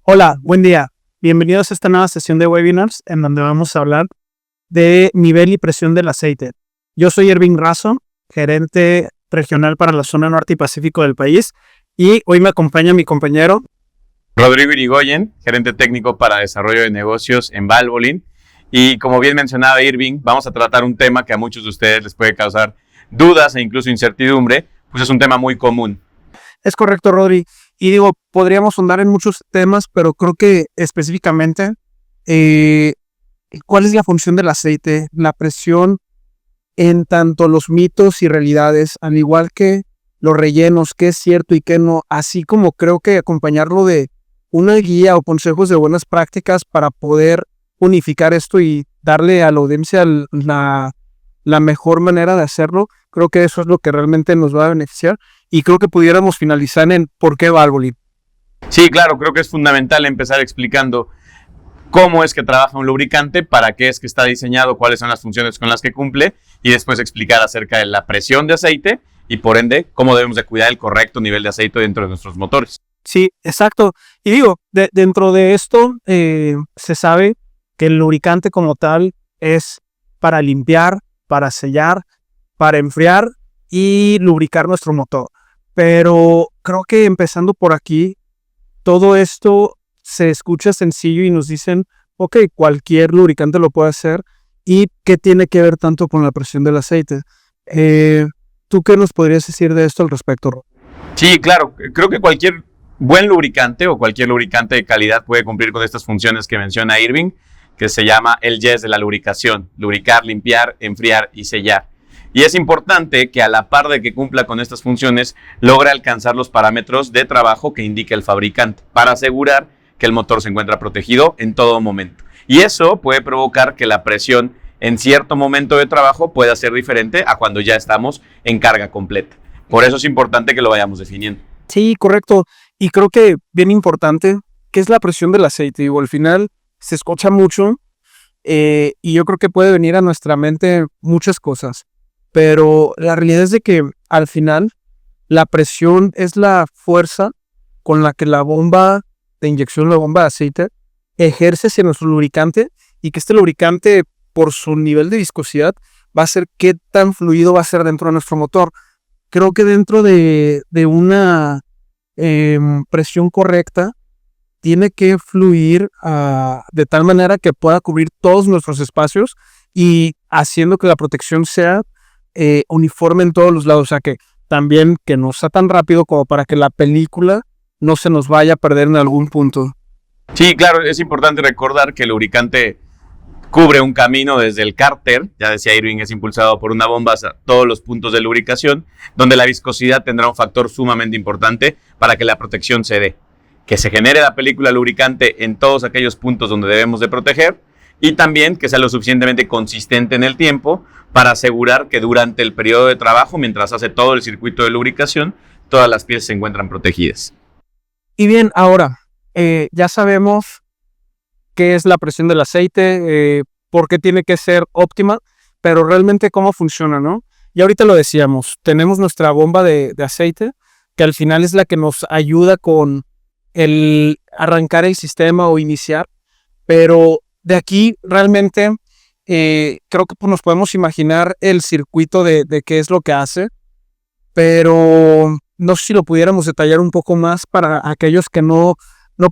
Hola, buen día. Bienvenidos a esta nueva sesión de webinars en donde vamos a hablar de nivel y presión del aceite. Yo soy Irving Razo, gerente regional para la zona norte y pacífico del país, y hoy me acompaña mi compañero Rodrigo Irigoyen, gerente técnico para desarrollo de negocios en Valvoline. Y como bien mencionaba Irving, vamos a tratar un tema que a muchos de ustedes les puede causar dudas e incluso incertidumbre, pues es un tema muy común. Es correcto, Rodri. Y digo, podríamos ahondar en muchos temas, pero creo que específicamente, ¿cuál es la función del aceite? La presión en tanto los mitos y realidades, al igual que los rellenos, qué es cierto y qué no, así como creo que acompañarlo de una guía o consejos de buenas prácticas para poder unificar esto y darle a la audiencia la mejor manera de hacerlo. Creo que eso es lo que realmente nos va a beneficiar y creo que pudiéramos finalizar en por qué Valvoline. Sí, claro, creo que es fundamental empezar explicando cómo es que trabaja un lubricante, para qué es que está diseñado, cuáles son las funciones con las que cumple y después explicar acerca de la presión de aceite y por ende cómo debemos de cuidar el correcto nivel de aceite dentro de nuestros motores. Sí, exacto. Y digo, dentro de esto se sabe que el lubricante como tal es para limpiar, para sellar, para enfriar y lubricar nuestro motor. Pero creo que empezando por aquí, todo esto se escucha sencillo y nos dicen, ok, cualquier lubricante lo puede hacer. ¿Y qué tiene que ver tanto con la presión del aceite? ¿Tú qué nos podrías decir de esto al respecto, Ro? Sí, claro, creo que cualquier buen lubricante o cualquier lubricante de calidad puede cumplir con estas funciones que menciona Irving, que se llama el YES de la lubricación: lubricar, limpiar, enfriar y sellar. Y es importante que a la par de que cumpla con estas funciones, logre alcanzar los parámetros de trabajo que indica el fabricante para asegurar que el motor se encuentra protegido en todo momento. Y eso puede provocar que la presión en cierto momento de trabajo pueda ser diferente a cuando ya estamos en carga completa. Por eso es importante que lo vayamos definiendo. Sí, correcto. Y creo que bien importante, ¿qué es la presión del aceite? Digo, al final se escucha mucho y yo creo que puede venir a nuestra mente muchas cosas. Pero la realidad es de que al final la presión es la fuerza con la que la bomba de inyección, la bomba de aceite, ejerce hacia nuestro lubricante y que este lubricante, por su nivel de viscosidad, va a ser qué tan fluido va a ser dentro de nuestro motor. Creo que dentro de una presión correcta, tiene que fluir de tal manera que pueda cubrir todos nuestros espacios y haciendo que la protección sea uniforme en todos los lados, o sea que también que no sea tan rápido como para que la película no se nos vaya a perder en algún punto. Sí, claro, es importante recordar que el lubricante cubre un camino desde el cárter, ya decía Irving, es impulsado por una bomba a todos los puntos de lubricación, donde la viscosidad tendrá un factor sumamente importante para que la protección se dé. Que se genere la película lubricante en todos aquellos puntos donde debemos de proteger y también que sea lo suficientemente consistente en el tiempo para asegurar que durante el periodo de trabajo, mientras hace todo el circuito de lubricación, todas las piezas se encuentran protegidas. Y bien, ahora, ya sabemos qué es la presión del aceite, por qué tiene que ser óptima, pero realmente cómo funciona, ¿no? Y ahorita lo decíamos, tenemos nuestra bomba de aceite, que al final es la que nos ayuda con el arrancar el sistema o iniciar, pero de aquí realmente creo que pues, nos podemos imaginar el circuito de qué es lo que hace, pero no sé si lo pudiéramos detallar un poco más para aquellos que no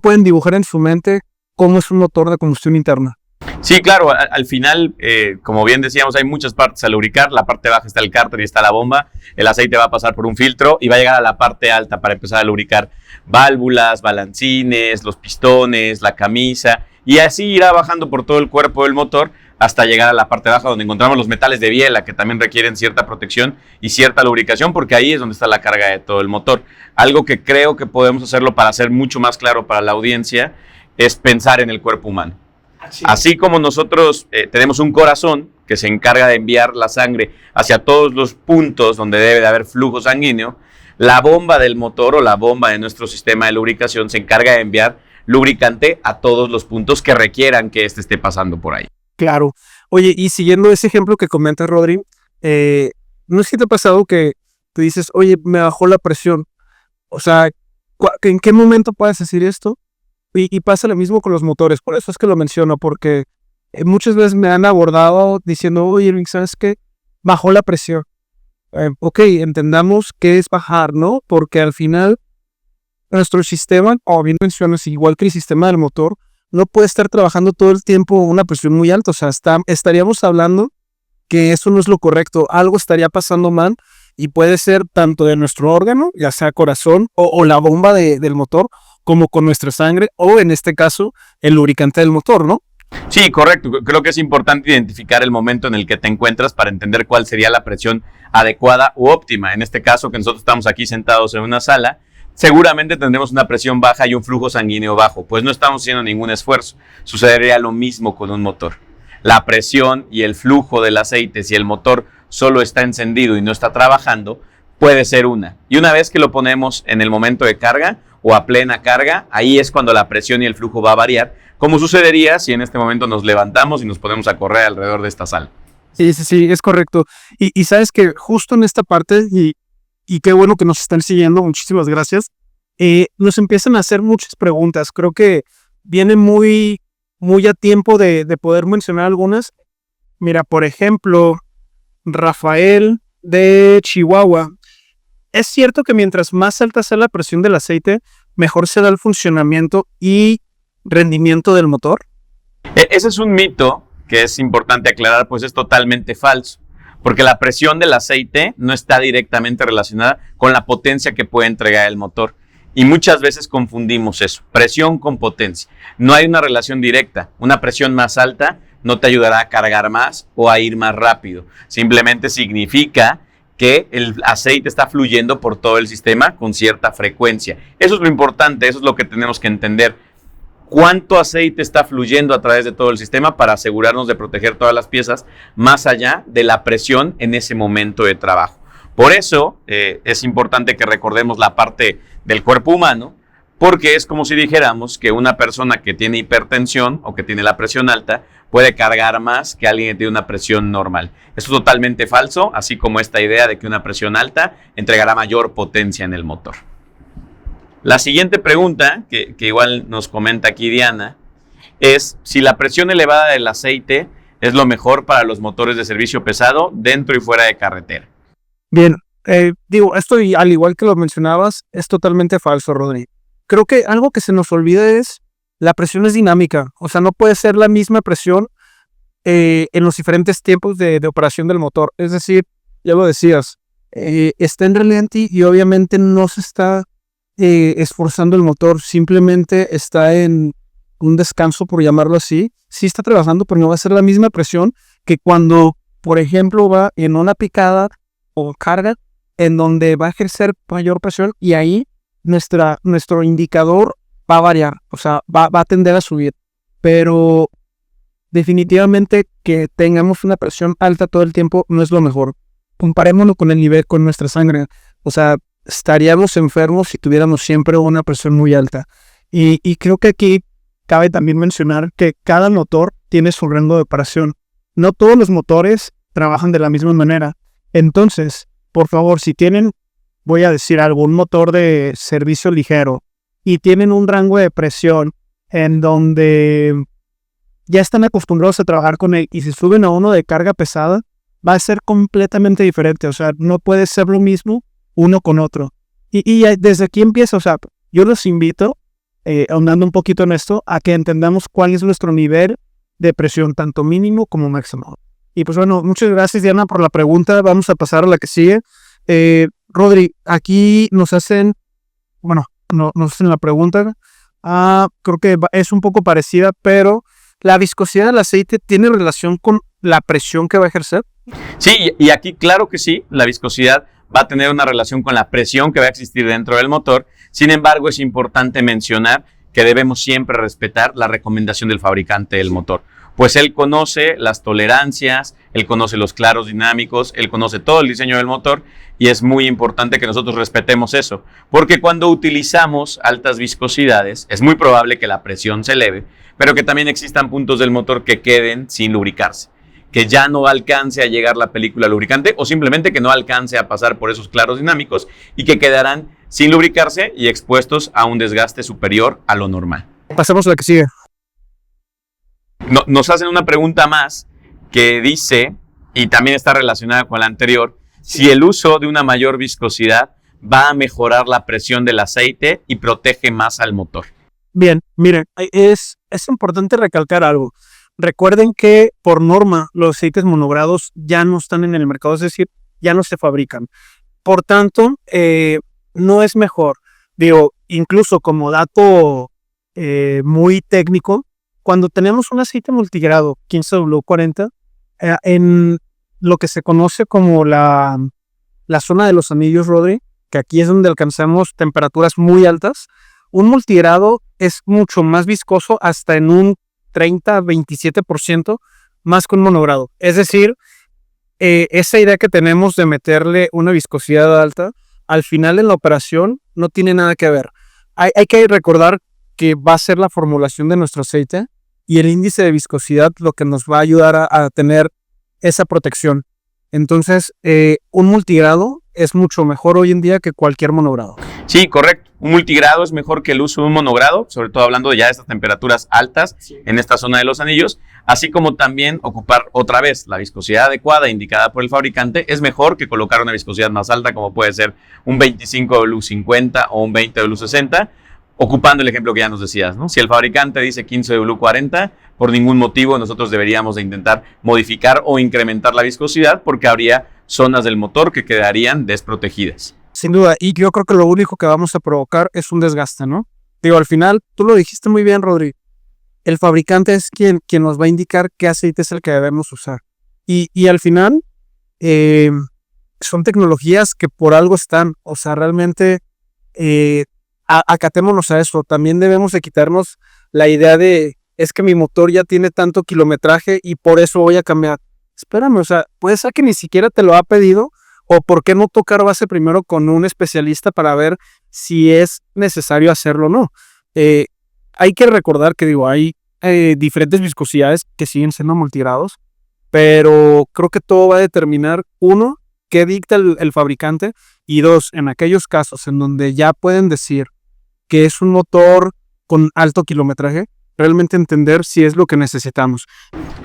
pueden dibujar en su mente cómo es un motor de combustión interna. Sí, claro, al final, como bien decíamos, hay muchas partes a lubricar. La parte baja está el cárter y está la bomba. El aceite va a pasar por un filtro y va a llegar a la parte alta para empezar a lubricar válvulas, balancines, los pistones, la camisa, y así irá bajando por todo el cuerpo del motor hasta llegar a la parte baja donde encontramos los metales de biela, que también requieren cierta protección y cierta lubricación, porque ahí es donde está la carga de todo el motor. Algo que creo que podemos hacerlo para hacer mucho más claro para la audiencia es pensar en el cuerpo humano. Así como nosotros tenemos un corazón que se encarga de enviar la sangre hacia todos los puntos donde debe de haber flujo sanguíneo, la bomba del motor o la bomba de nuestro sistema de lubricación se encarga de enviar lubricante a todos los puntos que requieran que éste esté pasando por ahí. Claro. Oye, y siguiendo ese ejemplo que comenta Rodri, ¿no es que te ha pasado que tú dices, oye, me bajó la presión? O sea, ¿en qué momento puedes decir esto? Y pasa lo mismo con los motores, por eso es que lo menciono, porque muchas veces me han abordado diciendo, oye, Irving, ¿sabes qué? Bajó la presión. Ok, entendamos qué es bajar, ¿no? Porque al final nuestro sistema, o bien mencionas, igual que el sistema del motor, no puede estar trabajando todo el tiempo a una presión muy alta. O sea, estaríamos hablando que eso no es lo correcto. Algo estaría pasando mal y puede ser tanto de nuestro órgano, ya sea corazón o la bomba del motor, como con nuestra sangre o en este caso el lubricante del motor, ¿no? Sí, correcto. Creo que es importante identificar el momento en el que te encuentras para entender cuál sería la presión adecuada u óptima. En este caso, que nosotros estamos aquí sentados en una sala, seguramente tendremos una presión baja y un flujo sanguíneo bajo, pues no estamos haciendo ningún esfuerzo. Sucedería lo mismo con un motor. La presión y el flujo del aceite, si el motor solo está encendido y no está trabajando, puede ser una. Y una vez que lo ponemos en el momento de carga o a plena carga, ahí es cuando la presión y el flujo va a variar, como sucedería si en este momento nos levantamos y nos ponemos a correr alrededor de esta sala. Sí, es correcto. Y sabes que justo en esta parte, y qué bueno que nos están siguiendo, muchísimas gracias, nos empiezan a hacer muchas preguntas. Creo que viene muy a tiempo de poder mencionar algunas. Mira, por ejemplo, Rafael de Chihuahua. ¿Es cierto que mientras más alta sea la presión del aceite, mejor será el funcionamiento y rendimiento del motor? Ese es un mito que es importante aclarar, pues es totalmente falso, porque la presión del aceite no está directamente relacionada con la potencia que puede entregar el motor. Y muchas veces confundimos eso, presión con potencia. No hay una relación directa. Una presión más alta no te ayudará a cargar más o a ir más rápido. Simplemente significa que el aceite está fluyendo por todo el sistema con cierta frecuencia. Eso es lo importante, eso es lo que tenemos que entender. Cuánto aceite está fluyendo a través de todo el sistema para asegurarnos de proteger todas las piezas más allá de la presión en ese momento de trabajo. Por eso es importante que recordemos la parte del cuerpo humano, porque es como si dijéramos que una persona que tiene hipertensión o que tiene la presión alta puede cargar más que alguien que tiene una presión normal. Eso es totalmente falso, así como esta idea de que una presión alta entregará mayor potencia en el motor. La siguiente pregunta, que igual nos comenta aquí Diana, es si la presión elevada del aceite es lo mejor para los motores de servicio pesado dentro y fuera de carretera. Bien, esto al igual que lo mencionabas, es totalmente falso, Rodri. Creo que algo que se nos olvida es la presión es dinámica. O sea, no puede ser la misma presión en los diferentes tiempos de operación del motor. Es decir, ya lo decías, está en ralentí y obviamente no se está esforzando el motor, simplemente está en un descanso, por llamarlo así. Sí está trabajando, pero no va a ser la misma presión que cuando, por ejemplo, va en una picada o carga en donde va a ejercer mayor presión y ahí nuestro indicador va a variar, o sea, va a tender a subir. Pero definitivamente que tengamos una presión alta todo el tiempo no es lo mejor. Comparémoslo con el nivel, con nuestra sangre. O sea, estaríamos enfermos si tuviéramos siempre una presión muy alta. Y creo que aquí cabe también mencionar que cada motor tiene su rango de operación. No todos los motores trabajan de la misma manera. Entonces, por favor, si tienen, voy a decir algo, un motor de servicio ligero y tienen un rango de presión en donde ya están acostumbrados a trabajar con él y si suben a uno de carga pesada, va a ser completamente diferente. O sea, no puede ser lo mismo uno con otro. Y desde aquí empieza, o sea, yo los invito, ahondando un poquito en esto, a que entendamos cuál es nuestro nivel de presión, tanto mínimo como máximo. Y pues bueno, muchas gracias Diana por la pregunta. Vamos a pasar a la que sigue. Rodri, aquí nos hacen la pregunta. Creo que es un poco parecida, pero ¿la viscosidad del aceite tiene relación con la presión que va a ejercer? Sí, y aquí claro que sí, la viscosidad va a tener una relación con la presión que va a existir dentro del motor. Sin embargo, es importante mencionar que debemos siempre respetar la recomendación del fabricante del motor. Pues él conoce las tolerancias, él conoce los claros dinámicos, él conoce todo el diseño del motor y es muy importante que nosotros respetemos eso. Porque cuando utilizamos altas viscosidades, es muy probable que la presión se eleve, pero que también existan puntos del motor que queden sin lubricarse, que ya no alcance a llegar la película lubricante o simplemente que no alcance a pasar por esos claros dinámicos y que quedarán sin lubricarse y expuestos a un desgaste superior a lo normal. Pasemos a la que sigue. Nos hacen una pregunta más que dice, y también está relacionada con la anterior, si el uso de una mayor viscosidad va a mejorar la presión del aceite y protege más al motor. Bien, miren, es importante recalcar algo. Recuerden que por norma los aceites monogrados ya no están en el mercado, es decir, ya no se fabrican. Por tanto, no es mejor. Digo, incluso como dato muy técnico, cuando tenemos un aceite multigrado 15W40, en lo que se conoce como la zona de los anillos, Rodri, que aquí es donde alcanzamos temperaturas muy altas, un multigrado es mucho más viscoso, hasta en un 30-27% más que un monogrado. Es decir, esa idea que tenemos de meterle una viscosidad alta, al final en la operación no tiene nada que ver. Hay que recordar que va a ser la formulación de nuestro aceite y el índice de viscosidad lo que nos va a ayudar a tener esa protección. Entonces, un multigrado es mucho mejor hoy en día que cualquier monogrado. Sí, correcto. Un multigrado es mejor que el uso de un monogrado, sobre todo hablando ya de estas temperaturas altas en esta zona de los anillos, así como también ocupar otra vez la viscosidad adecuada indicada por el fabricante. Es mejor que colocar una viscosidad más alta, como puede ser un 25W50 o un 20W60, ocupando el ejemplo que ya nos decías, ¿no? Si el fabricante dice 15W40, por ningún motivo nosotros deberíamos de intentar modificar o incrementar la viscosidad, porque habría zonas del motor que quedarían desprotegidas. Sin duda, y yo creo que lo único que vamos a provocar es un desgaste, ¿no? Digo, al final, tú lo dijiste muy bien, Rodri, el fabricante es quien nos va a indicar qué aceite es el que debemos usar. Y al final, son tecnologías que por algo están, o sea, realmente acatémonos a eso. También debemos de quitarnos la idea de, es que mi motor ya tiene tanto kilometraje y por eso voy a cambiar. Espérame, o sea, puede ser que ni siquiera te lo ha pedido, o por qué no tocar base primero con un especialista para ver si es necesario hacerlo o no. Hay que recordar que, digo, hay diferentes viscosidades que siguen siendo multigrados, pero creo que todo va a determinar, uno, qué dicta el fabricante, y dos, en aquellos casos en donde ya pueden decir que es un motor con alto kilometraje, realmente entender si es lo que necesitamos.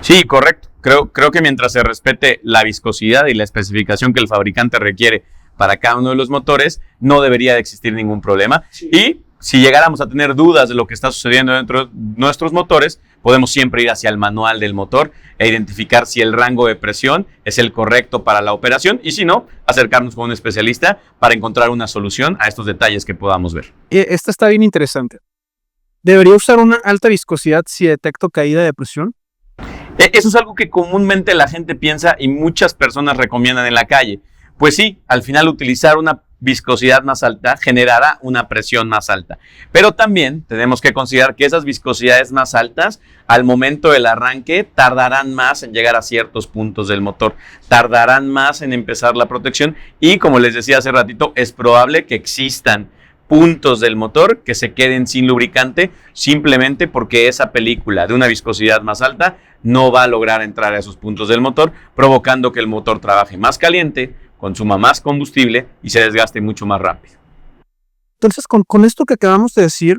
Sí, correcto. Creo que mientras se respete la viscosidad y la especificación que el fabricante requiere para cada uno de los motores, no debería de existir ningún problema. Sí. Y si llegáramos a tener dudas de lo que está sucediendo dentro de nuestros motores, podemos siempre ir hacia el manual del motor e identificar si el rango de presión es el correcto para la operación, y si no, acercarnos con un especialista para encontrar una solución a estos detalles que podamos ver. Esta está bien interesante. ¿Debería usar una alta viscosidad si detecto caída de presión? Eso es algo que comúnmente la gente piensa y muchas personas recomiendan en la calle. Pues sí, al final utilizar una viscosidad más alta generará una presión más alta. Pero también tenemos que considerar que esas viscosidades más altas, al momento del arranque, tardarán más en llegar a ciertos puntos del motor, tardarán más en empezar la protección, y como les decía hace ratito, es probable que existan puntos del motor que se queden sin lubricante simplemente porque esa película de una viscosidad más alta no va a lograr entrar a esos puntos del motor, provocando que el motor trabaje más caliente, consuma más combustible y se desgaste mucho más rápido. Entonces, con esto que acabamos de decir,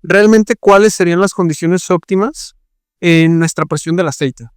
¿realmente cuáles serían las condiciones óptimas en nuestra presión del aceite?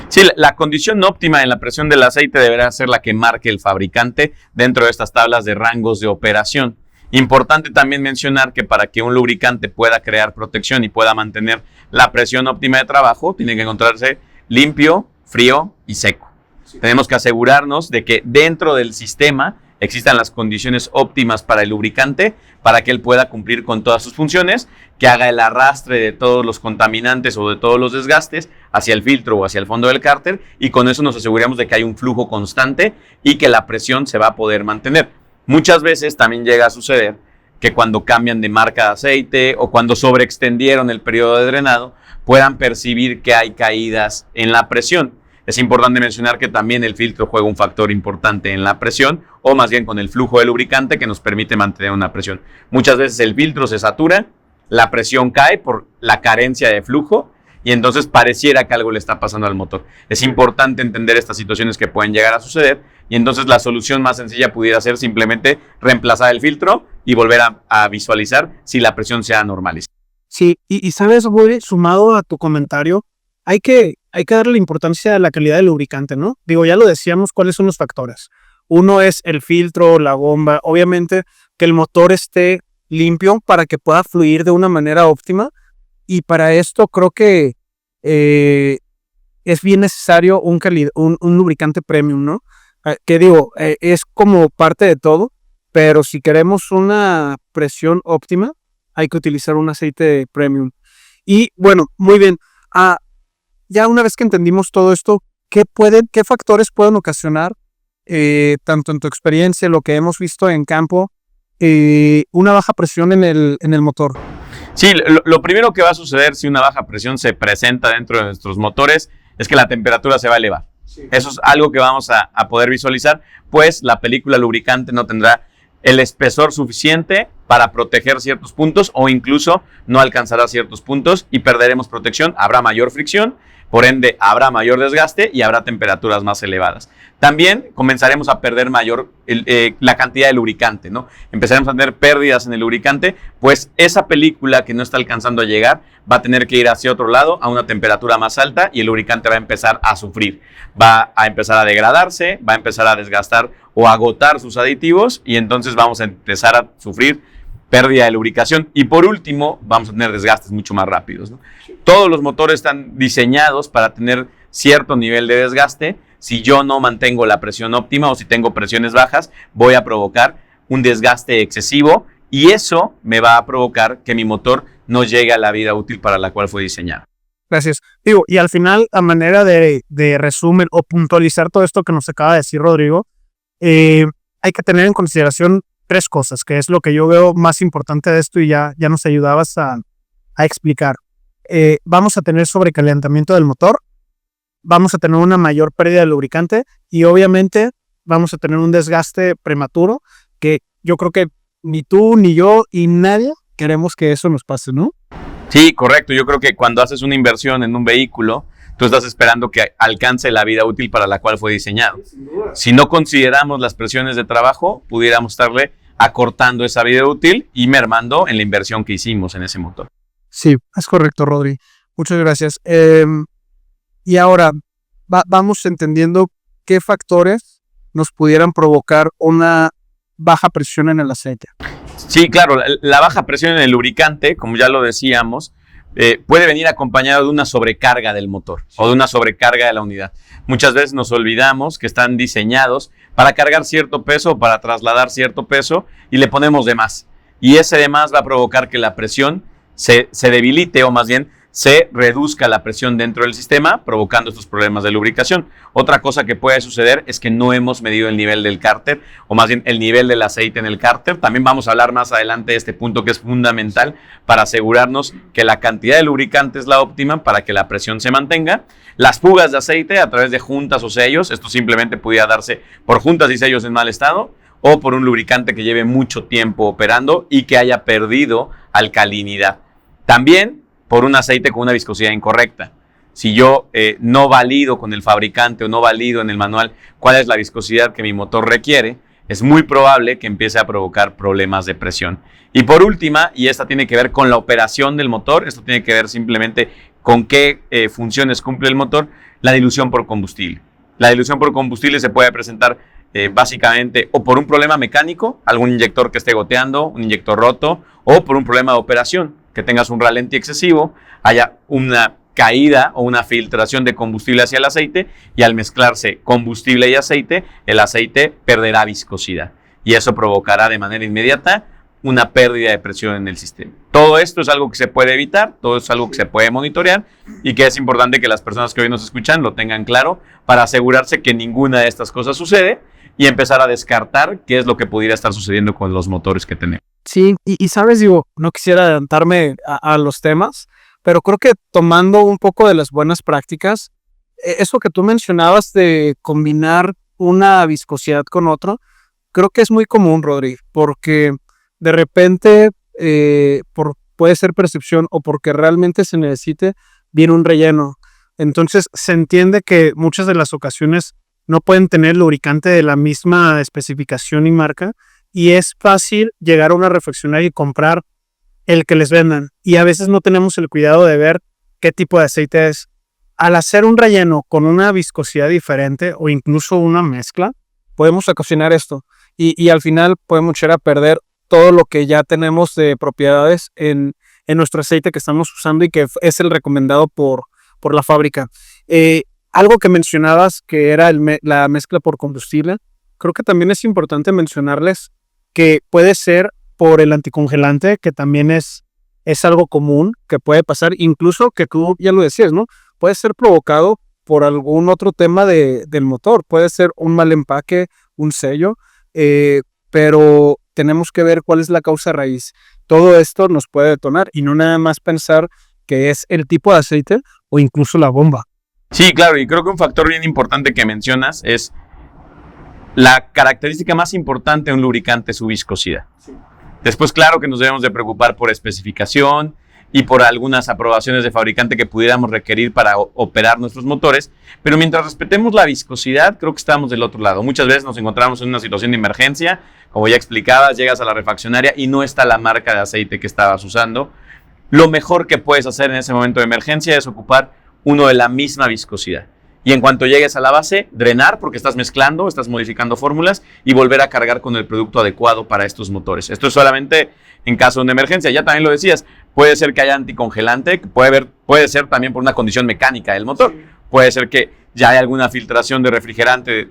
Sí, la condición óptima en la presión del aceite deberá ser la que marque el fabricante dentro de estas tablas de rangos de operación. Importante también mencionar que para que un lubricante pueda crear protección y pueda mantener la presión óptima de trabajo, tiene que encontrarse limpio, frío y seco. Sí. Tenemos que asegurarnos de que dentro del sistema existan las condiciones óptimas para el lubricante, para que él pueda cumplir con todas sus funciones, que haga el arrastre de todos los contaminantes o de todos los desgastes hacia el filtro o hacia el fondo del cárter, y con eso nos aseguramos de que hay un flujo constante y que la presión se va a poder mantener. Muchas veces también llega a suceder que cuando cambian de marca de aceite o cuando sobreextendieron el periodo de drenado, puedan percibir que hay caídas en la presión. Es importante mencionar que también el filtro juega un factor importante en la presión, o más bien con el flujo de lubricante que nos permite mantener una presión. Muchas veces el filtro se satura, la presión cae por la carencia de flujo, y entonces pareciera que algo le está pasando al motor. Es importante entender estas situaciones que pueden llegar a suceder, y entonces la solución más sencilla pudiera ser simplemente reemplazar el filtro y volver a visualizar si la presión se ha normalizado. Sí, y sabes, Rodri, sumado a tu comentario, hay que darle importancia a la calidad del lubricante, ¿no? Digo, ya lo decíamos, ¿cuáles son los factores? Uno es el filtro, la bomba, obviamente que el motor esté limpio para que pueda fluir de una manera óptima, y para esto creo que eh, es bien necesario un lubricante premium, ¿no? Que digo, es como parte de todo, pero si queremos una presión óptima, hay que utilizar un aceite premium. Y bueno, muy bien. Ah, ya una vez que entendimos todo esto, qué factores pueden ocasionar, tanto en tu experiencia, lo que hemos visto en campo, una baja presión en el motor? Sí, lo primero que va a suceder si una baja presión se presenta dentro de nuestros motores es que la temperatura se va a elevar. Sí. Eso es algo que vamos a poder visualizar, pues la película lubricante no tendrá el espesor suficiente para proteger ciertos puntos, o incluso no alcanzará ciertos puntos y perderemos protección, habrá mayor fricción, por ende habrá mayor desgaste y habrá temperaturas más elevadas. También comenzaremos a perder la cantidad de lubricante, ¿no? Empezaremos a tener pérdidas en el lubricante, pues esa película que no está alcanzando a llegar va a tener que ir hacia otro lado a una temperatura más alta, y el lubricante va a empezar a sufrir, va a empezar a degradarse, va a empezar a desgastar o agotar sus aditivos, y entonces vamos a empezar a sufrir pérdida de lubricación, y por último vamos a tener desgastes mucho más rápidos, ¿no? Todos los motores están diseñados para tener cierto nivel de desgaste. Si yo no mantengo la presión óptima o si tengo presiones bajas, voy a provocar un desgaste excesivo, y eso me va a provocar que mi motor no llegue a la vida útil para la cual fue diseñado. Gracias. Digo, y al final, a manera de resumen o puntualizar todo esto que nos acaba de decir Rodrigo, hay que tener en consideración 3 cosas, que es lo que yo veo más importante de esto, y ya nos ayudabas a explicar. Vamos a tener sobrecalentamiento del motor, vamos a tener una mayor pérdida de lubricante, y obviamente vamos a tener un desgaste prematuro, que yo creo que ni tú, ni yo, y nadie queremos que eso nos pase, ¿no? Sí, correcto. Yo creo que cuando haces una inversión en un vehículo, tú estás esperando que alcance la vida útil para la cual fue diseñado. Si no consideramos las presiones de trabajo, pudiéramos estarle acortando esa vida útil y mermando en la inversión que hicimos en ese motor. Sí, es correcto, Rodri. Muchas gracias. Y ahora vamos entendiendo qué factores nos pudieran provocar una baja presión en el aceite. Sí, claro, la baja presión en el lubricante, como ya lo decíamos, puede venir acompañado de una sobrecarga del motor o de una sobrecarga de la unidad. Muchas veces nos olvidamos que están diseñados para cargar cierto peso o para trasladar cierto peso, y le ponemos de más. Y ese de más va a provocar que la presión se debilite, o más bien se reduzca la presión dentro del sistema, provocando estos problemas de lubricación. Otra cosa que puede suceder es que no hemos medido el nivel del cárter, o más bien el nivel del aceite en el cárter. También vamos a hablar más adelante de este punto, que es fundamental para asegurarnos que la cantidad de lubricante es la óptima para que la presión se mantenga. Las fugas de aceite a través de juntas o sellos, esto simplemente pudiera darse por juntas y sellos en mal estado, o por un lubricante que lleve mucho tiempo operando y que haya perdido alcalinidad. También por un aceite con una viscosidad incorrecta. Si yo no valido con el fabricante o no valido en el manual cuál es la viscosidad que mi motor requiere, es muy probable que empiece a provocar problemas de presión. Y por última, y esta tiene que ver con la operación del motor, esto tiene que ver simplemente con qué funciones cumple el motor, la dilución por combustible. La dilución por combustible se puede presentar básicamente o por un problema mecánico, algún inyector que esté goteando, un inyector roto, o por un problema de operación, que tengas un ralentí excesivo, haya una caída o una filtración de combustible hacia el aceite, y al mezclarse combustible y aceite, el aceite perderá viscosidad, y eso provocará de manera inmediata una pérdida de presión en el sistema. Todo esto es algo que se puede evitar, todo es algo que se puede monitorear, y que es importante que las personas que hoy nos escuchan lo tengan claro para asegurarse que ninguna de estas cosas sucede, y empezar a descartar qué es lo que pudiera estar sucediendo con los motores que tenemos. Sí, y sabes, digo, no quisiera adelantarme a los temas, pero creo que tomando un poco de las buenas prácticas, eso que tú mencionabas de combinar una viscosidad con otro, creo que es muy común, Rodri, porque de repente puede ser percepción o porque realmente se necesite, viene un relleno. Entonces se entiende que muchas de las ocasiones no pueden tener lubricante de la misma especificación y marca, y es fácil llegar a una refaccionaria y comprar el que les vendan. Y a veces no tenemos el cuidado de ver qué tipo de aceite es. Al hacer un relleno con una viscosidad diferente o incluso una mezcla, podemos ocasionar esto. Y al final podemos echar a perder todo lo que ya tenemos de propiedades en nuestro aceite que estamos usando y que es el recomendado por la fábrica. Algo que mencionabas que era la mezcla por combustible, creo que también es importante mencionarles que puede ser por el anticongelante, que también es algo común que puede pasar, incluso que tú ya lo decías, ¿no? Puede ser provocado por algún otro tema del motor, puede ser un mal empaque, un sello, pero tenemos que ver cuál es la causa raíz. Todo esto nos puede detonar y no nada más pensar que es el tipo de aceite o incluso la bomba. Sí, claro, y creo que un factor bien importante que mencionas es la característica más importante de un lubricante, su viscosidad. Sí. Después, claro que nos debemos de preocupar por especificación y por algunas aprobaciones de fabricante que pudiéramos requerir para operar nuestros motores, pero mientras respetemos la viscosidad, creo que estamos del otro lado. Muchas veces nos encontramos en una situación de emergencia, como ya explicabas, llegas a la refaccionaria y no está la marca de aceite que estabas usando. Lo mejor que puedes hacer en ese momento de emergencia es ocupar uno de la misma viscosidad. Y en cuanto llegues a la base, drenar porque estás mezclando, estás modificando fórmulas y volver a cargar con el producto adecuado para estos motores. Esto es solamente en caso de una emergencia. Ya también lo decías, puede ser que haya anticongelante, puede ser también por una condición mecánica del motor. Puede ser que ya haya alguna filtración de refrigerante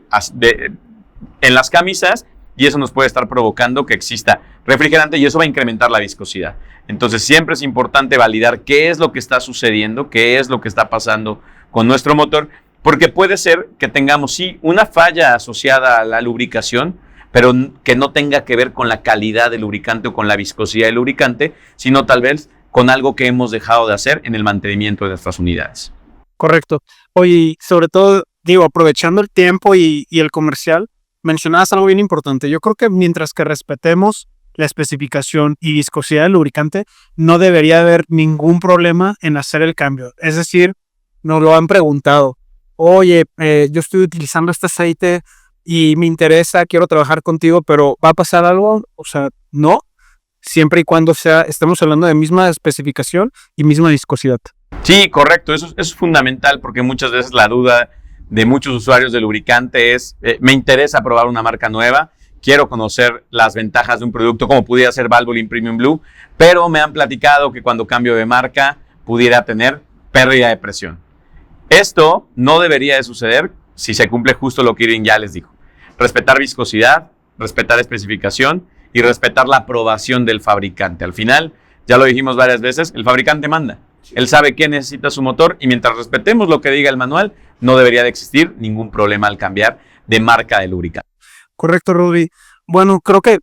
en las camisas y eso nos puede estar provocando que exista refrigerante y eso va a incrementar la viscosidad. Entonces siempre es importante validar qué es lo que está sucediendo, qué es lo que está pasando con nuestro motor, porque puede ser que tengamos, sí, una falla asociada a la lubricación, pero que no tenga que ver con la calidad del lubricante o con la viscosidad del lubricante, sino tal vez con algo que hemos dejado de hacer en el mantenimiento de nuestras unidades. Correcto. Oye, sobre todo, aprovechando el tiempo y el comercial, mencionabas algo bien importante. Yo creo que mientras que respetemos la especificación y viscosidad del lubricante, no debería haber ningún problema en hacer el cambio. Es decir, nos lo han preguntado. Oye, yo estoy utilizando este aceite y me interesa, quiero trabajar contigo, pero ¿va a pasar algo? O sea, no, siempre y cuando estemos hablando de misma especificación y misma viscosidad. Sí, correcto, eso es fundamental porque muchas veces la duda de muchos usuarios de lubricante es, me interesa probar una marca nueva, quiero conocer las ventajas de un producto como pudiera ser Valvoline Premium Blue, pero me han platicado que cuando cambio de marca pudiera tener pérdida de presión. Esto no debería de suceder si se cumple justo lo que Irving ya les dijo. Respetar viscosidad, respetar especificación y respetar la aprobación del fabricante. Al final, ya lo dijimos varias veces, el fabricante manda. Él sabe qué necesita su motor y mientras respetemos lo que diga el manual, no debería de existir ningún problema al cambiar de marca de lubricante. Correcto, Rudy. Bueno, creo que,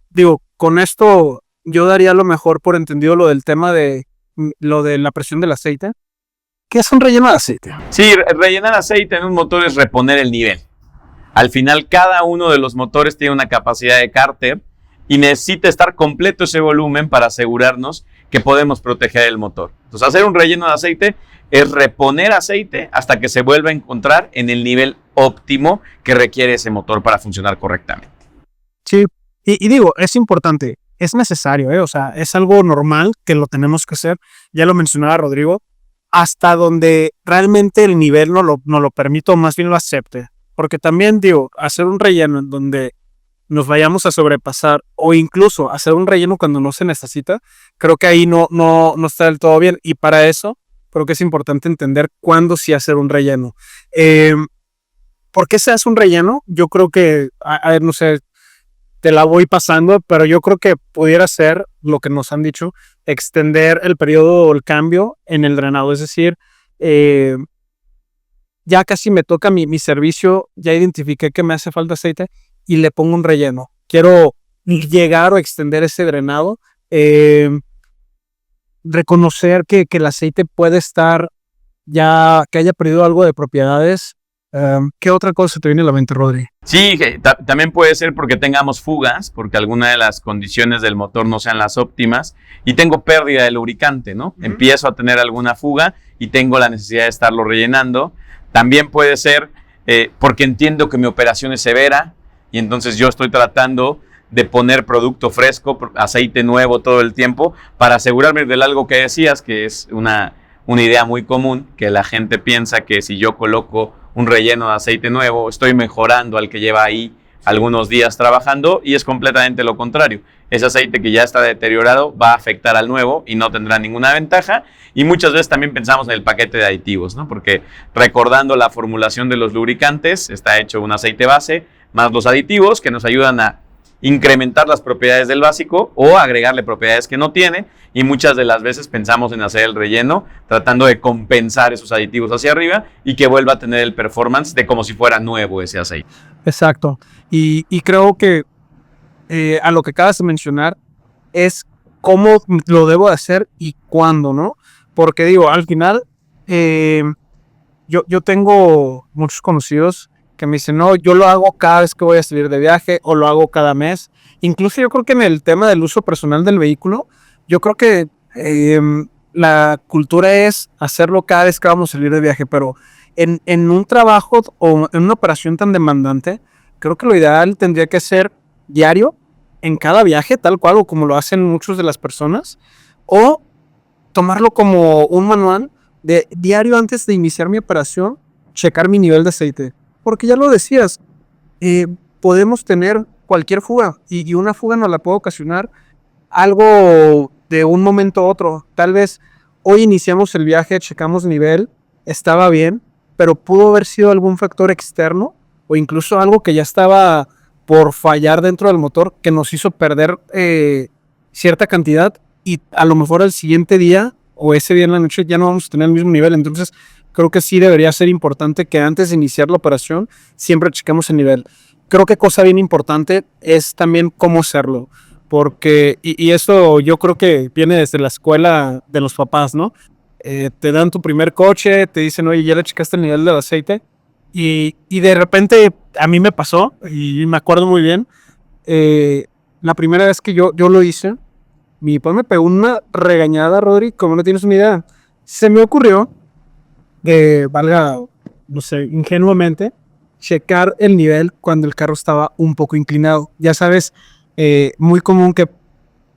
con esto yo daría lo mejor por entendido lo del tema de la presión del aceite. ¿Qué es un relleno de aceite? Sí, rellenar aceite en un motor es reponer el nivel. Al final, cada uno de los motores tiene una capacidad de cárter y necesita estar completo ese volumen para asegurarnos que podemos proteger el motor. Entonces, hacer un relleno de aceite es reponer aceite hasta que se vuelva a encontrar en el nivel óptimo que requiere ese motor para funcionar correctamente. Sí, y es importante, es necesario, o sea, es algo normal que lo tenemos que hacer. Ya lo mencionaba Rodrigo, hasta donde realmente el nivel no lo permite o más bien lo acepte. Porque también, hacer un relleno en donde nos vayamos a sobrepasar o incluso hacer un relleno cuando no se necesita, creo que ahí no está del todo bien. Y para eso, creo que es importante entender cuándo sí hacer un relleno. ¿Por qué se hace un relleno? Yo creo que, no sé, te la voy pasando, pero yo creo que pudiera ser lo que nos han dicho, extender el periodo o el cambio en el drenado. Es decir, ya casi me toca mi servicio, ya identifiqué que me hace falta aceite y le pongo un relleno. Quiero llegar o extender ese drenado, reconocer que el aceite puede estar ya, que haya perdido algo de propiedades. ¿Qué otra cosa te viene a la mente, Rodri? Sí, también puede ser porque tengamos fugas, porque alguna de las condiciones del motor no sean las óptimas y tengo pérdida de lubricante, ¿no? Empiezo a tener alguna fuga y tengo la necesidad de estarlo rellenando. También puede ser porque entiendo que mi operación es severa y entonces yo estoy tratando de poner producto fresco, aceite nuevo todo el tiempo, para asegurarme de algo que decías, que es una idea muy común, que la gente piensa que si yo coloco un relleno de aceite nuevo, estoy mejorando al que lleva ahí algunos días trabajando, y es completamente lo contrario. Ese aceite que ya está deteriorado va a afectar al nuevo y no tendrá ninguna ventaja. Y muchas veces también pensamos en el paquete de aditivos, ¿no? Porque recordando la formulación de los lubricantes, está hecho un aceite base más los aditivos que nos ayudan a incrementar las propiedades del básico o agregarle propiedades que no tiene, y muchas de las veces pensamos en hacer el relleno tratando de compensar esos aditivos hacia arriba y que vuelva a tener el performance de como si fuera nuevo ese aceite. Exacto. Y creo que a lo que acabas de mencionar es cómo lo debo de hacer y cuándo, ¿no? Porque digo, al final yo tengo muchos conocidos que me dicen, no, yo lo hago cada vez que voy a salir de viaje o lo hago cada mes. Incluso yo creo que en el tema del uso personal del vehículo, yo creo que la cultura es hacerlo cada vez que vamos a salir de viaje, pero en un trabajo o en una operación tan demandante, creo que lo ideal tendría que ser diario, en cada viaje, tal cual, o como lo hacen muchas de las personas, o tomarlo como un manual de diario antes de iniciar mi operación, checar mi nivel de aceite. Porque ya lo decías, podemos tener cualquier fuga y una fuga nos la puede ocasionar algo de un momento a otro. Tal vez hoy iniciamos el viaje, checamos nivel, estaba bien, pero pudo haber sido algún factor externo o incluso algo que ya estaba por fallar dentro del motor que nos hizo perder cierta cantidad, y a lo mejor el siguiente día o ese día en la noche ya no vamos a tener el mismo nivel. Entonces creo que sí debería ser importante que antes de iniciar la operación siempre chequemos el nivel. Creo que cosa bien importante es también cómo hacerlo, porque, y eso yo creo que viene desde la escuela de los papás, ¿no? Te dan tu primer coche, te dicen, oye, ya le checaste el nivel del aceite, y de repente a mí me pasó, y me acuerdo muy bien, la primera vez que yo lo hice, mi papá me pegó una regañada, Rodri, como no tienes una idea. Se me ocurrió que valga, no sé, ingenuamente, checar el nivel cuando el carro estaba un poco inclinado. Ya sabes, muy común que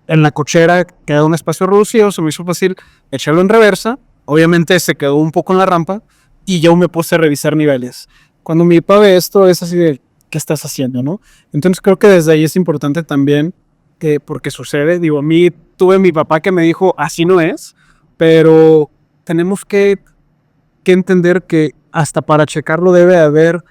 en la cochera queda un espacio reducido, se me hizo fácil echarlo en reversa. Obviamente se quedó un poco en la rampa y yo me puse a revisar niveles. Cuando mi papá ve esto es así de, ¿qué estás haciendo, no? Entonces creo que desde ahí es importante también, porque sucede, digo, a mí tuve mi papá que me dijo, así no es, pero tenemos que entender que hasta para checarlo debe haber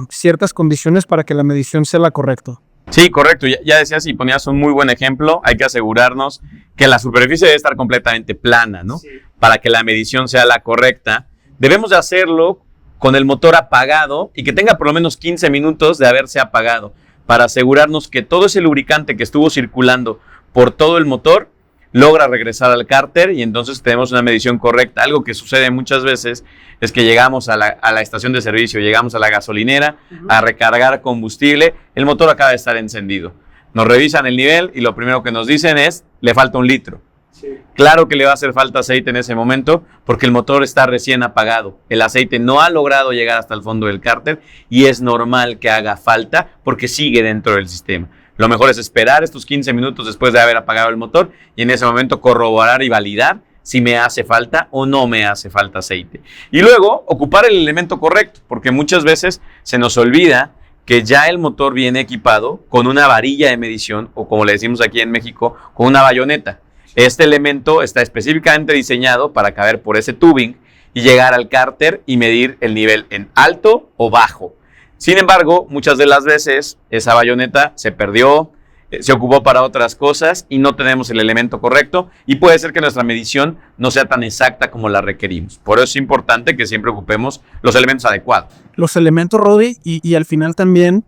ciertas condiciones para que la medición sea la correcta. Sí, correcto. Ya decías y ponías un muy buen ejemplo. Hay que asegurarnos que la superficie debe estar completamente plana, ¿no? Sí. Para que la medición sea la correcta. Debemos de hacerlo con el motor apagado y que tenga por lo menos 15 minutos de haberse apagado, para asegurarnos que todo ese lubricante que estuvo circulando por todo el motor logra regresar al cárter, y entonces tenemos una medición correcta. Algo que sucede muchas veces es que llegamos a la estación de servicio, llegamos a la gasolinera a recargar combustible, el motor acaba de estar encendido. Nos revisan el nivel y lo primero que nos dicen es, le falta 1 litro. Sí. Claro que le va a hacer falta aceite en ese momento porque el motor está recién apagado. El aceite no ha logrado llegar hasta el fondo del cárter y es normal que haga falta porque sigue dentro del sistema. Lo mejor es esperar estos 15 minutos después de haber apagado el motor y en ese momento corroborar y validar si me hace falta o no me hace falta aceite. Y luego ocupar el elemento correcto, porque muchas veces se nos olvida que ya el motor viene equipado con una varilla de medición, o como le decimos aquí en México, con una bayoneta. Este elemento está específicamente diseñado para caber por ese tubing y llegar al cárter y medir el nivel en alto o bajo. Sin embargo, muchas de las veces esa bayoneta se perdió, se ocupó para otras cosas y no tenemos el elemento correcto, y puede ser que nuestra medición no sea tan exacta como la requerimos. Por eso es importante que siempre ocupemos los elementos adecuados. Los elementos, Rodri, y al final también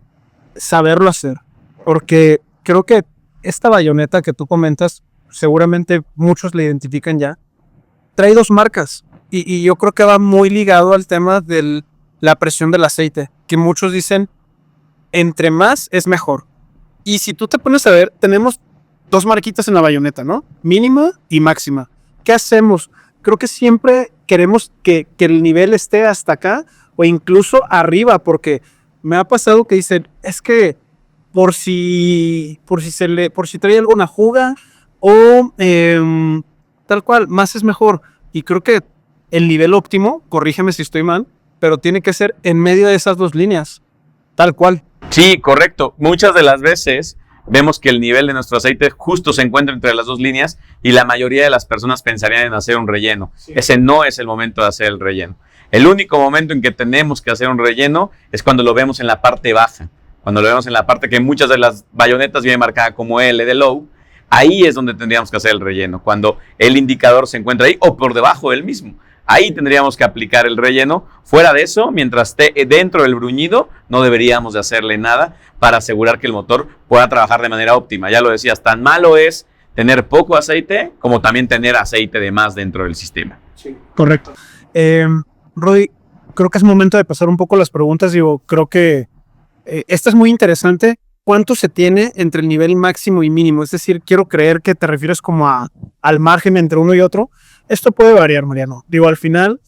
saberlo hacer, porque creo que esta bayoneta que tú comentas, seguramente muchos la identifican ya, trae 2 marcas, y yo creo que va muy ligado al tema de la presión del aceite, que muchos dicen, entre más es mejor. Y si tú te pones a ver, tenemos 2 marquitas en la bayoneta, ¿no? Mínima y máxima. ¿Qué hacemos? Creo que siempre queremos que el nivel esté hasta acá o incluso arriba, porque me ha pasado que dicen, es que por si trae alguna fuga o tal cual, más es mejor. Y creo que el nivel óptimo, corrígeme si estoy mal, pero tiene que ser en medio de esas dos líneas, tal cual. Sí, correcto. Muchas de las veces vemos que el nivel de nuestro aceite justo se encuentra entre las dos líneas y la mayoría de las personas pensarían en hacer un relleno. Sí. Ese no es el momento de hacer el relleno. El único momento en que tenemos que hacer un relleno es cuando lo vemos en la parte baja. Cuando lo vemos en la parte que muchas de las bayonetas viene marcada como L de low, ahí es donde tendríamos que hacer el relleno. Cuando el indicador se encuentra ahí o por debajo del mismo. Ahí tendríamos que aplicar el relleno. Fuera de eso, mientras esté dentro del bruñido, no deberíamos de hacerle nada para asegurar que el motor pueda trabajar de manera óptima. Ya lo decías, tan malo es tener poco aceite como también tener aceite de más dentro del sistema. Sí, correcto. Rodi, creo que es momento de pasar un poco las preguntas. Creo que esta es muy interesante. ¿Cuánto se tiene entre el nivel máximo y mínimo? Es decir, quiero creer que te refieres como al margen entre uno y otro. Esto puede variar, Mariano. Al final,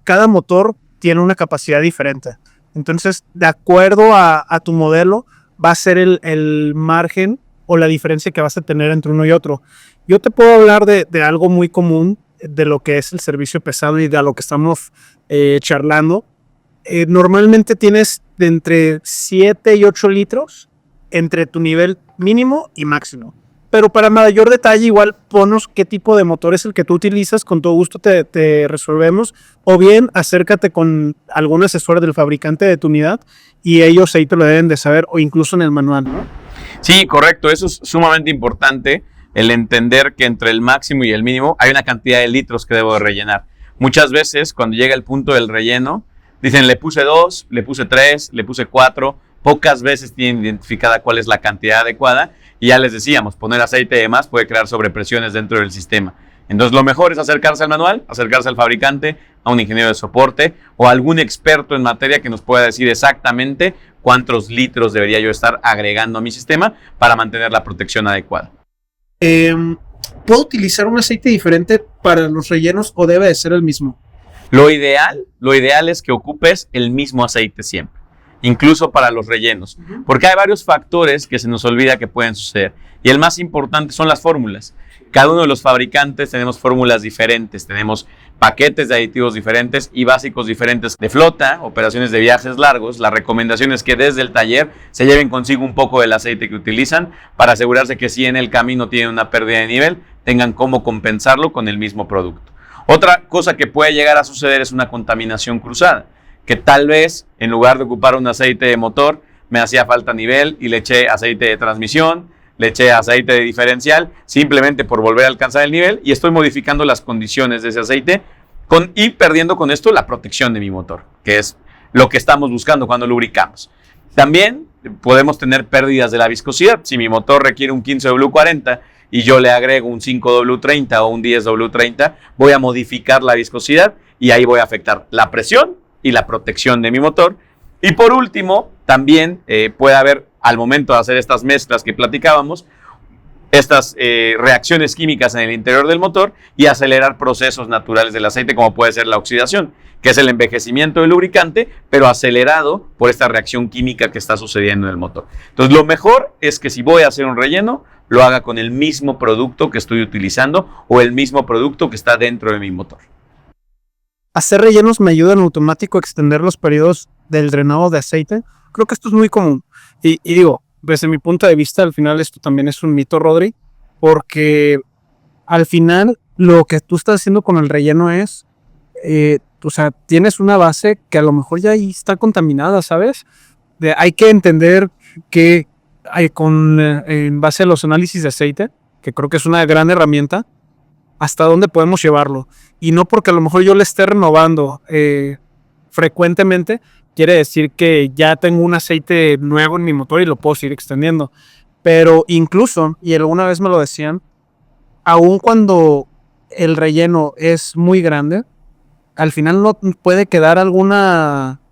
cada motor tiene una capacidad diferente. Entonces, de acuerdo a tu modelo, va a ser el margen o la diferencia que vas a tener entre uno y otro. Yo te puedo hablar de algo muy común, de lo que es el servicio pesado y de lo que estamos charlando. Normalmente tienes de entre 7 y 8 litros entre tu nivel mínimo y máximo. Pero para mayor detalle, igual ponos qué tipo de motor es el que tú utilizas, con todo gusto te resolvemos, o bien acércate con algún asesor del fabricante de tu unidad y ellos ahí te lo deben de saber, o incluso en el manual, ¿no? Sí, correcto, eso es sumamente importante, el entender que entre el máximo y el mínimo hay una cantidad de litros que debo de rellenar. Muchas veces cuando llega el punto del relleno, dicen le puse 2, le puse 3, le puse 4, pocas veces tienen identificada cuál es la cantidad adecuada y ya les decíamos, poner aceite de más puede crear sobrepresiones dentro del sistema. Entonces lo mejor es acercarse al manual, acercarse al fabricante, a un ingeniero de soporte o a algún experto en materia que nos pueda decir exactamente cuántos litros debería yo estar agregando a mi sistema para mantener la protección adecuada. ¿Puedo utilizar un aceite diferente para los rellenos o debe de ser el mismo? Lo ideal es que ocupes el mismo aceite siempre, incluso para los rellenos, porque hay varios factores que se nos olvida que pueden suceder y el más importante son las fórmulas. Cada uno de los fabricantes tenemos fórmulas diferentes, tenemos paquetes de aditivos diferentes y básicos diferentes de flota, operaciones de viajes largos. La recomendación es que desde el taller se lleven consigo un poco del aceite que utilizan para asegurarse que si en el camino tienen una pérdida de nivel, tengan cómo compensarlo con el mismo producto. Otra cosa que puede llegar a suceder es una contaminación cruzada, que tal vez en lugar de ocupar un aceite de motor, me hacía falta nivel y le eché aceite de transmisión, le eché aceite de diferencial, simplemente por volver a alcanzar el nivel y estoy modificando las condiciones de ese aceite y perdiendo con esto la protección de mi motor, que es lo que estamos buscando cuando lubricamos. También podemos tener pérdidas de la viscosidad. Si mi motor requiere un 15W40 y yo le agrego un 5W30 o un 10W30, voy a modificar la viscosidad y ahí voy a afectar la presión y la protección de mi motor. Y por último, también puede haber, al momento de hacer estas mezclas que platicábamos, estas reacciones químicas en el interior del motor y acelerar procesos naturales del aceite, como puede ser la oxidación, que es el envejecimiento del lubricante, pero acelerado por esta reacción química que está sucediendo en el motor. Entonces, lo mejor es que si voy a hacer un relleno, lo haga con el mismo producto que estoy utilizando o el mismo producto que está dentro de mi motor. Hacer rellenos me ayuda en automático a extender los periodos del drenado de aceite. Creo que esto es muy común. Y digo, desde mi punto de vista, al final esto también es un mito, Rodri, porque al final lo que tú estás haciendo con el relleno es, o sea, tienes una base que a lo mejor ya ahí está contaminada, ¿sabes? Hay que entender que en base a los análisis de aceite, que creo que es una gran herramienta, hasta dónde podemos llevarlo. Y no porque a lo mejor yo le esté renovando frecuentemente, quiere decir que ya tengo un aceite nuevo en mi motor y lo puedo seguir extendiendo. Pero incluso, y alguna vez me lo decían, aun cuando el relleno es muy grande, al final no puede quedar alguna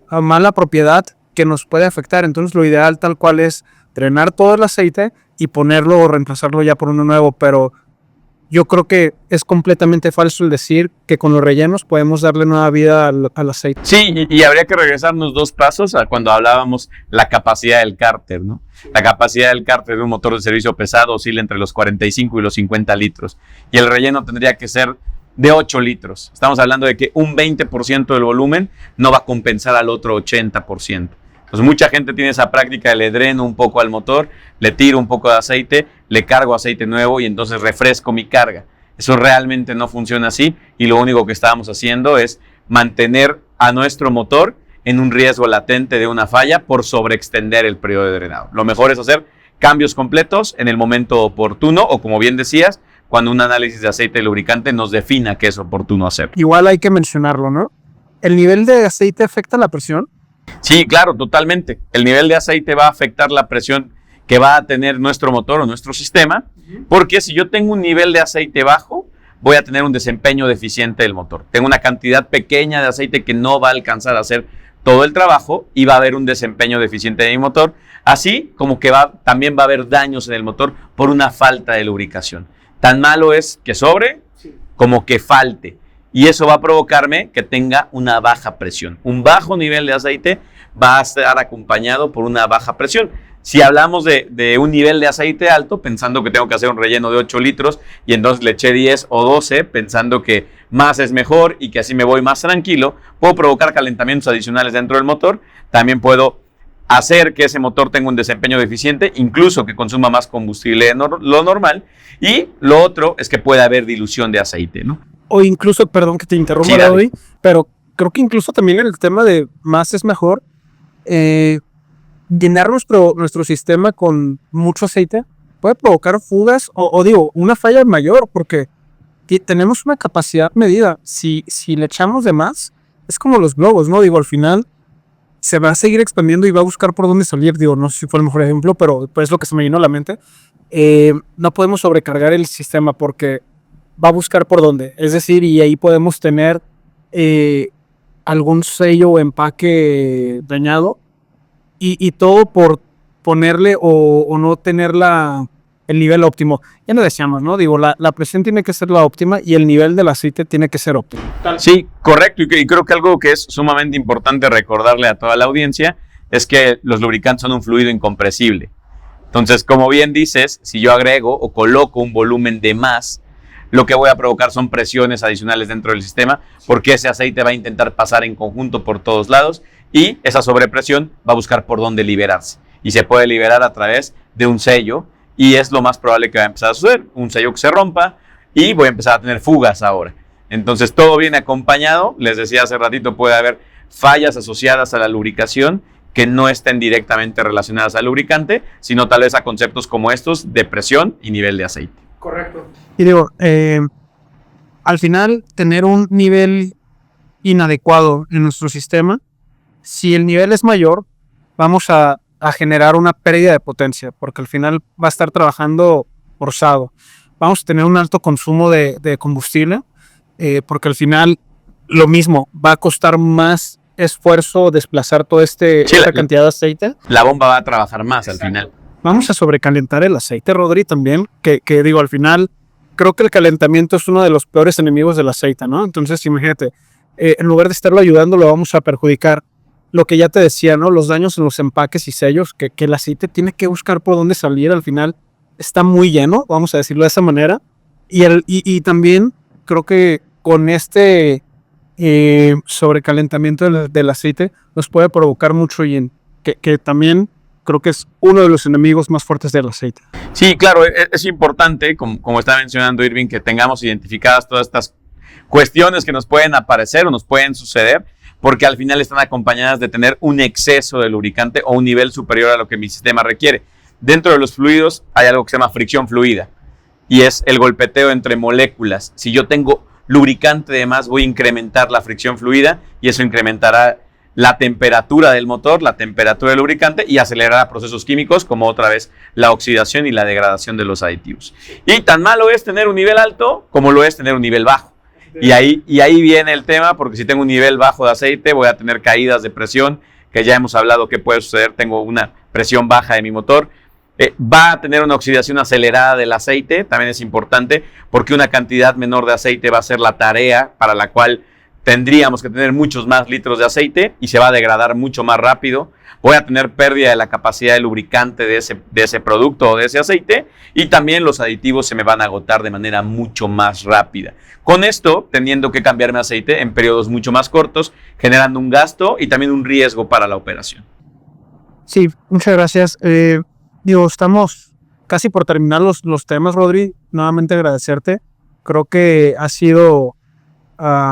mala propiedad que nos puede afectar. Entonces lo ideal tal cual es drenar todo el aceite y ponerlo o reemplazarlo ya por uno nuevo. Pero yo creo que es completamente falso el decir que con los rellenos podemos darle nueva vida al aceite. Sí, y habría que regresarnos 2 pasos a cuando hablábamos la capacidad del cárter, ¿no? La capacidad del cárter de un motor de servicio pesado oscila entre los 45 y los 50 litros. Y el relleno tendría que ser de 8 litros. Estamos hablando de que un 20% del volumen no va a compensar al otro 80%. Entonces mucha gente tiene esa práctica de le dreno un poco al motor, le tiro un poco de aceite, le cargo aceite nuevo y entonces refresco mi carga. Eso realmente no funciona así y lo único que estábamos haciendo es mantener a nuestro motor en un riesgo latente de una falla por sobreextender el periodo de drenado. Lo mejor es hacer cambios completos en el momento oportuno o, como bien decías, cuando un análisis de aceite y lubricante nos defina que es oportuno hacer. Igual hay que mencionarlo, ¿no? ¿El nivel de aceite afecta la presión? Sí, claro, totalmente. El nivel de aceite va a afectar la presión que va a tener nuestro motor o nuestro sistema, porque si yo tengo un nivel de aceite bajo, voy a tener un desempeño deficiente del motor. Tengo una cantidad pequeña de aceite que no va a alcanzar a hacer todo el trabajo y va a haber un desempeño deficiente de mi motor, así como que también va a haber daños en el motor por una falta de lubricación. Tan malo es que sobre como que falte. Y eso va a provocarme que tenga una baja presión. Un bajo nivel de aceite va a estar acompañado por una baja presión. Si hablamos de un nivel de aceite alto, pensando que tengo que hacer un relleno de 8 litros y entonces le eché 10 o 12, pensando que más es mejor y que así me voy más tranquilo, puedo provocar calentamientos adicionales dentro del motor. También puedo hacer que ese motor tenga un desempeño deficiente, incluso que consuma más combustible de lo normal. Y lo otro es que puede haber dilución de aceite, ¿no? O incluso, perdón que te interrumpa, Sí, David, pero creo que incluso también en el tema de más es mejor, llenar nuestro sistema con mucho aceite puede provocar fugas o digo, una falla mayor, porque tenemos una capacidad medida. Si le echamos de más, es como los globos, ¿no? Digo, al final se va a seguir expandiendo y va a buscar por dónde salir. Digo, no sé si fue el mejor ejemplo, pero pues es lo que se me vino a la mente. No podemos sobrecargar el sistema porque va a buscar por dónde. Es decir, y ahí podemos tener algún sello o empaque dañado y todo por ponerle o no tener el nivel óptimo. Ya lo decíamos, ¿no? Digo, la presión tiene que ser la óptima y el nivel del aceite tiene que ser óptimo. Sí, correcto. Y creo que algo que es sumamente importante recordarle a toda la audiencia es que los lubricantes son un fluido incompresible. Entonces, como bien dices, si yo agrego o coloco un volumen de más, lo que voy a provocar son presiones adicionales dentro del sistema, porque ese aceite va a intentar pasar en conjunto por todos lados y esa sobrepresión va a buscar por dónde liberarse. Y se puede liberar a través de un sello y es lo más probable que va a empezar a suceder. Un sello que se rompa y voy a empezar a tener fugas ahora. Entonces todo viene acompañado. Les decía hace ratito, puede haber fallas asociadas a la lubricación que no estén directamente relacionadas al lubricante, sino tal vez a conceptos como estos de presión y nivel de aceite. Correcto. Y digo, al final, tener un nivel inadecuado en nuestro sistema, si el nivel es mayor, vamos a generar una pérdida de potencia, porque al final va a estar trabajando forzado. Vamos a tener un alto consumo de combustible, porque al final, lo mismo, va a costar más esfuerzo desplazar toda esta cantidad de aceite. La bomba va a trabajar más. Exacto. Al final. Vamos a sobrecalentar el aceite, Rodri, también, que digo, al final, creo que el calentamiento es uno de los peores enemigos del aceite, ¿no? Entonces, imagínate, en lugar de estarlo ayudando, lo vamos a perjudicar. Lo que ya te decía, ¿no? Los daños en los empaques y sellos, que el aceite tiene que buscar por dónde salir, al final está muy lleno, vamos a decirlo de esa manera. Y también creo que con este sobrecalentamiento del aceite nos puede provocar mucho hollín, que también creo que es uno de los enemigos más fuertes del aceite. Sí, claro, es importante, como está mencionando Irving, que tengamos identificadas todas estas cuestiones que nos pueden aparecer o nos pueden suceder, porque al final están acompañadas de tener un exceso de lubricante o un nivel superior a lo que mi sistema requiere. Dentro de los fluidos hay algo que se llama fricción fluida y es el golpeteo entre moléculas. Si yo tengo lubricante de más, voy a incrementar la fricción fluida y eso incrementará la temperatura del motor, la temperatura del lubricante y acelerará procesos químicos como otra vez la oxidación y la degradación de los aditivos. Y tan malo es tener un nivel alto como lo es tener un nivel bajo. Y ahí viene el tema, porque si tengo un nivel bajo de aceite voy a tener caídas de presión, que ya hemos hablado que puede suceder. Tengo una presión baja de mi motor, Va a tener una oxidación acelerada del aceite, también es importante, porque una cantidad menor de aceite va a ser la tarea para la cual tendríamos que tener muchos más litros de aceite y se va a degradar mucho más rápido. Voy a tener pérdida de la capacidad de lubricante de ese producto o de ese aceite, y también los aditivos se me van a agotar de manera mucho más rápida. Con esto, teniendo que cambiarme aceite en periodos mucho más cortos, generando un gasto y también un riesgo para la operación. Sí, muchas gracias. Estamos casi por terminar los temas, Rodri. Nuevamente agradecerte. Creo que ha sido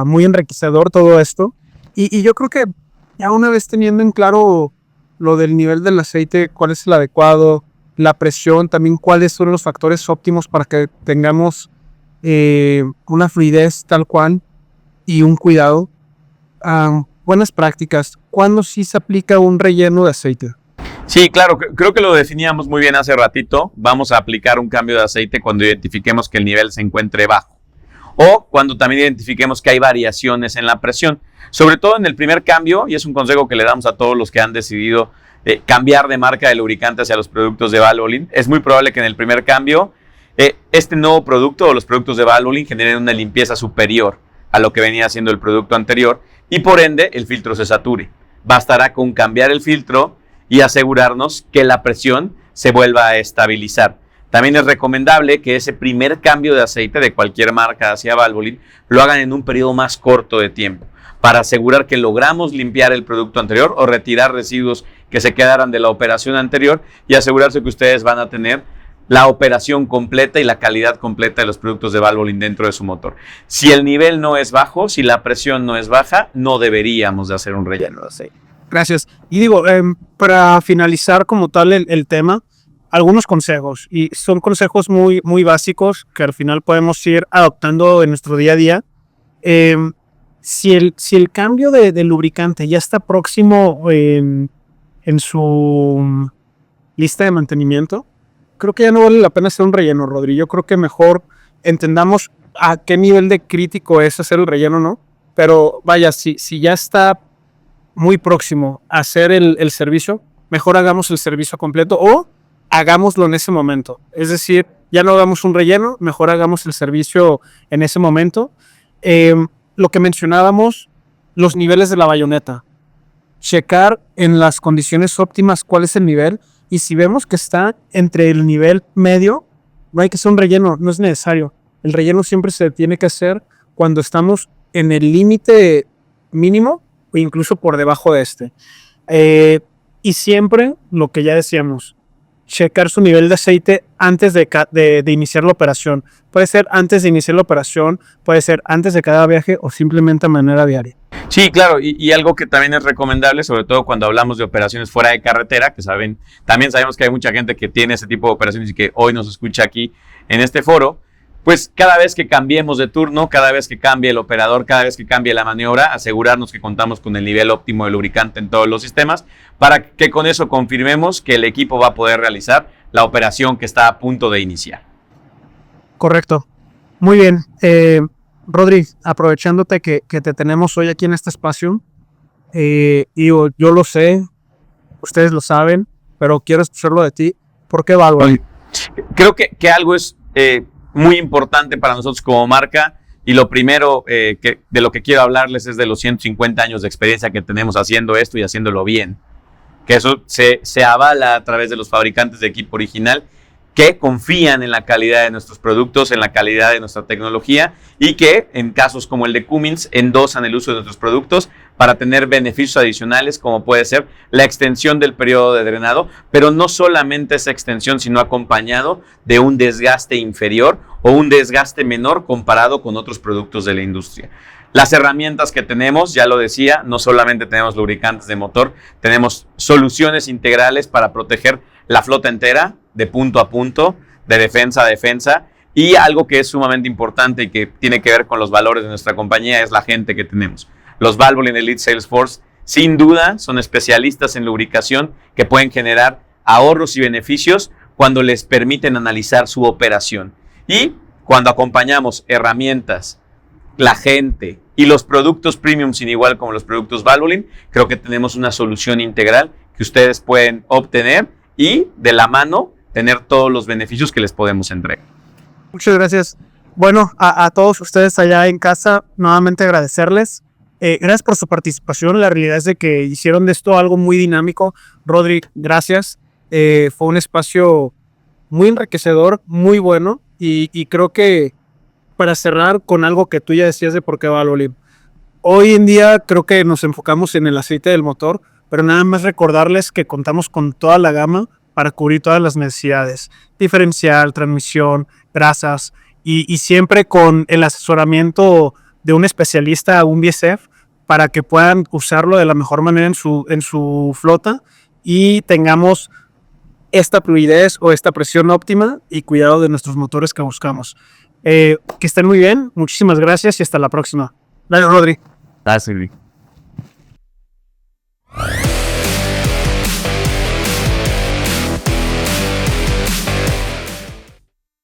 muy enriquecedor todo esto. Y yo creo que ya una vez teniendo en claro lo del nivel del aceite, cuál es el adecuado, la presión, también cuáles son los factores óptimos para que tengamos una fluidez tal cual y un cuidado. Buenas prácticas. ¿Cuándo sí se aplica un relleno de aceite? Sí, claro, creo que lo definíamos muy bien hace ratito. Vamos a aplicar un cambio de aceite cuando identifiquemos que el nivel se encuentre bajo, o cuando también identifiquemos que hay variaciones en la presión. Sobre todo en el primer cambio, y es un consejo que le damos a todos los que han decidido cambiar de marca de lubricante hacia los productos de Valvoline. Es muy probable que en el primer cambio este nuevo producto o los productos de Valvoline generen una limpieza superior a lo que venía haciendo el producto anterior, y por ende el filtro se sature. Bastará con cambiar el filtro y asegurarnos que la presión se vuelva a estabilizar. También es recomendable que ese primer cambio de aceite de cualquier marca hacia Valvoline lo hagan en un periodo más corto de tiempo, para asegurar que logramos limpiar el producto anterior o retirar residuos que se quedaran de la operación anterior, y asegurarse que ustedes van a tener la operación completa y la calidad completa de los productos de Valvoline dentro de su motor. Si el nivel no es bajo, si la presión no es baja, no deberíamos de hacer un relleno de aceite. Gracias. Y para finalizar como tal el tema, algunos consejos, y son consejos muy, muy básicos que al final podemos ir adoptando en nuestro día a día. Si el cambio de lubricante ya está próximo en su lista de mantenimiento, creo que ya no vale la pena hacer un relleno, Rodri. Yo creo que mejor entendamos a qué nivel de crítico es hacer el relleno, ¿no? Pero vaya, si ya está muy próximo a hacer el servicio, mejor hagamos el servicio completo o hagámoslo en ese momento. Es decir, ya no hagamos un relleno, mejor hagamos el servicio en ese momento. Lo que mencionábamos, los niveles de la bayoneta. Checar en las condiciones óptimas cuál es el nivel, y si vemos que está entre el nivel medio, no hay que hacer un relleno, no es necesario. El relleno siempre se tiene que hacer cuando estamos en el límite mínimo o incluso por debajo de este. Y siempre lo que ya decíamos, checar su nivel de aceite antes de iniciar la operación. Puede ser antes de iniciar la operación, puede ser antes de cada viaje o simplemente de manera diaria. Sí, claro, y algo que también es recomendable, sobre todo cuando hablamos de operaciones fuera de carretera, que también sabemos que hay mucha gente que tiene ese tipo de operaciones y que hoy nos escucha aquí en este foro, pues cada vez que cambiemos de turno, cada vez que cambie el operador, cada vez que cambie la maniobra, asegurarnos que contamos con el nivel óptimo de lubricante en todos los sistemas, para que con eso confirmemos que el equipo va a poder realizar la operación que está a punto de iniciar. Correcto. Muy bien. Rodri, aprovechándote que te tenemos hoy aquí en este espacio, yo lo sé, ustedes lo saben, pero quiero escucharlo de ti. ¿Por qué Valvoline? Creo que algo es muy importante para nosotros como marca, y lo primero de lo que quiero hablarles es de los 150 años de experiencia que tenemos haciendo esto y haciéndolo bien. Que eso se avala a través de los fabricantes de equipo original, que confían en la calidad de nuestros productos, en la calidad de nuestra tecnología, y que en casos como el de Cummins endosan el uso de nuestros productos para tener beneficios adicionales, como puede ser la extensión del periodo de drenado, pero no solamente esa extensión, sino acompañado de un desgaste inferior o un desgaste menor comparado con otros productos de la industria. Las herramientas que tenemos, ya lo decía, no solamente tenemos lubricantes de motor, tenemos soluciones integrales para proteger la flota entera, de punto a punto, de defensa a defensa, y algo que es sumamente importante y que tiene que ver con los valores de nuestra compañía es la gente que tenemos. Los Valvoline Elite Sales Force, sin duda, son especialistas en lubricación que pueden generar ahorros y beneficios cuando les permiten analizar su operación. Y cuando acompañamos herramientas, la gente y los productos premium sin igual como los productos Valvoline, creo que tenemos una solución integral que ustedes pueden obtener y de la mano tener todos los beneficios que les podemos entregar. Muchas gracias. Bueno, a todos ustedes allá en casa, nuevamente agradecerles. Gracias por su participación. La realidad es de que hicieron de esto algo muy dinámico. Rodri, gracias. Fue un espacio muy enriquecedor, muy bueno. Y creo que para cerrar con algo que tú ya decías de por qué Valvoline. Hoy en día creo que nos enfocamos en el aceite del motor, pero nada más recordarles que contamos con toda la gama para cubrir todas las necesidades. Diferencial, transmisión, grasas y siempre con el asesoramiento de un especialista, un BSF, para que puedan usarlo de la mejor manera en su flota y tengamos esta fluidez o esta presión óptima y cuidado de nuestros motores que buscamos. Que estén muy bien, muchísimas gracias y hasta la próxima. Dale, Rodri. Gracias, Silvi.